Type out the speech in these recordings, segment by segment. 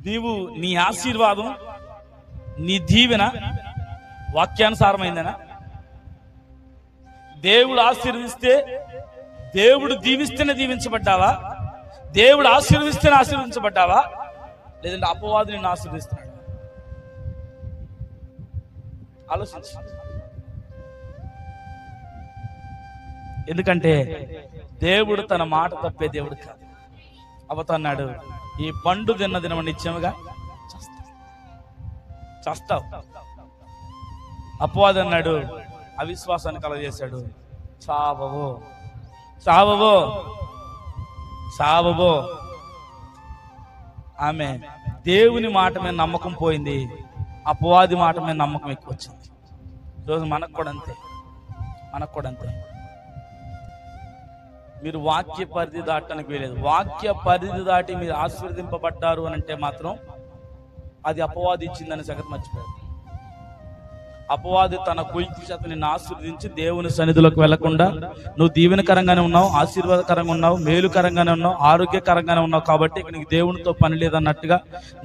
నీవు నీ ఆశీర్వాదం, నీ దీవెన వాక్యానుసారమైందనా? దేవుడు ఆశీర్వదిస్తే, దేవుడు దీవిస్తేనే దీవించబడ్డావా? దేవుడు ఆశీర్వదిస్తేనే ఆశీర్వదించబడ్డావా? లేదంటే అపవాది నిన్ను ఆశీర్వదిస్తున్నాడు? ఆలోచించు. ఎందుకంటే దేవుడు తన మాట తప్పే దేవుడు కాదు. అవతన్నాడు, ఈ పండు తిన్న దినం నిత్యముగా చస్తావు. అపవాది అన్నాడు, అవిశ్వాసాన్ని కలగజేశాడు, చావవో చావవో చావవో. ఆమె దేవుని మాట మీద నమ్మకం పోయింది, అపవాది మాట మీద నమ్మకం ఎక్కువ వచ్చింది. ఈరోజు మనకు కూడా అంతే. మీరు వాక్య పరిధి దాటడానికి వీలేదు. వాక్య పరిధి దాటి మీరు ఆశీర్వదింపబడ్డారు అని అంటే మాత్రం అది అపవాది ఇచ్చిందనే సంగతి మర్చిపోయారు. అపవాది తన కొయ్యి చేత నిన్ను ఆశీర్వదించి దేవుని సన్నిధిలోకి వెళ్లకుండా నువ్వు దీవెనకరంగానే ఉన్నావు, ఆశీర్వాదకరంగా ఉన్నావు, మేలుకరంగానే ఉన్నావు, ఆరోగ్యకరంగానే ఉన్నావు కాబట్టి ఇక నీకు దేవునితో పని లేదన్నట్టుగా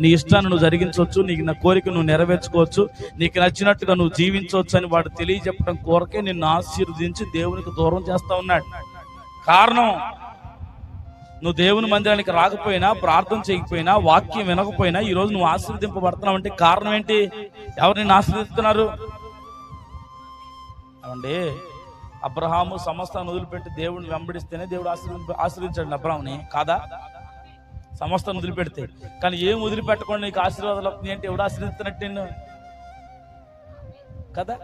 నీ ఇష్టాన్ని నువ్వు జరిగించవచ్చు, నీకు నా కోరిక నువ్వు నెరవేర్చుకోవచ్చు, నీకు నచ్చినట్టుగా నువ్వు జీవించవచ్చు అని వాడు తెలియజెప్పడం కోరకే నిన్ను ఆశీర్వదించి దేవునికి దూరం చేస్తా ఉన్నాడు. కారణం, నువ్వు దేవుని మందిరానికి రాకపోయినా, ప్రార్థన చేయకపోయినా, వాక్యం వినకపోయినా ఈరోజు నువ్వు ఆశీర్వదింపబడుతున్నావు అంటే కారణం ఏంటి? ఎవరు నిన్ను ఆశీర్వదిస్తున్నారు? అవండి, అబ్రహాము సమస్తాన్ని వదిలిపెట్టి దేవుడిని వెంబడిస్తేనే దేవుడు ఆశీర్వదించాడు అబ్రహాముని, కాదా? సమస్తాన్ని వదిలిపెడితే. కానీ ఏం వదిలిపెట్టకుండా నీకు ఆశీర్వాదాలు వస్తుంది అంటే ఎవడు ఆశీర్వదిస్తున్నట్టు నిన్ను? కదా?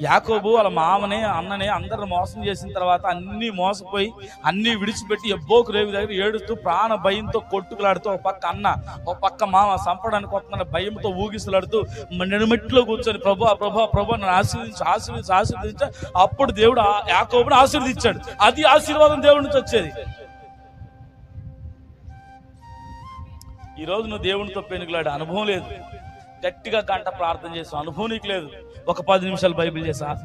యాకోబు వాళ్ళ మామని, అన్నని అందరిని మోసం చేసిన తర్వాత అన్ని మోసపోయి అన్ని విడిచిపెట్టి ఎబ్బోకు రేవి దగ్గర ఏడుస్తూ ప్రాణ భయంతో కొట్టుకులాడుతూ ఒక పక్క అన్న, ఒక పక్క మామ సంపడానికి వస్తున్న భయంతో ఊగిసలాడుతూ నెడుమెట్లో కూర్చొని ప్రభు నన్ను ఆశీర్వదించా. అప్పుడు దేవుడు యాకోబుని ఆశీర్వదించాడు. అది ఆశీర్వాదం దేవుడి నుంచి వచ్చేది. ఈరోజు నువ్వు దేవునితో పెనుగులాడే అనుభవం లేదు, గట్టిగా గంట ప్రార్థన చేసావు అనుభవం నీకు లేదు, ఒక 10 నిమిషాలు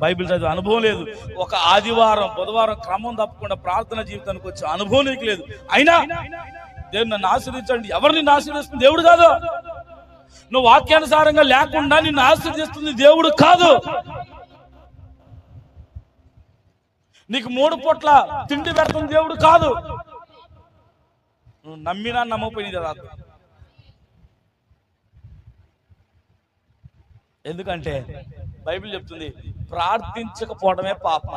బైబిల్ చదివే అనుభవం లేదు, ఒక ఆదివారం బుధవారం క్రమం తప్పకుండా ప్రార్థన జీవితానికి వచ్చే అనుభవం నీకు లేదు. అయినా దేవుడు నన్ను ఆశీర్వదించండి. ఎవరు నిన్ను ఆశీర్వదిస్తుంది? దేవుడు కాదు. నువ్వు వాక్యానుసారంగా లేకుండా నిన్ను ఆశీర్వదిస్తుంది దేవుడు కాదు. నీకు 3 పూట్ల తిండి పెడుతుంది దేవుడు కాదు. నువ్వు నమ్మినా నమ్మకపోయినది రాదు. ఎందుకంటే బైబిల్ చెప్తుంది, ప్రార్థించకపోవడమే పాపం.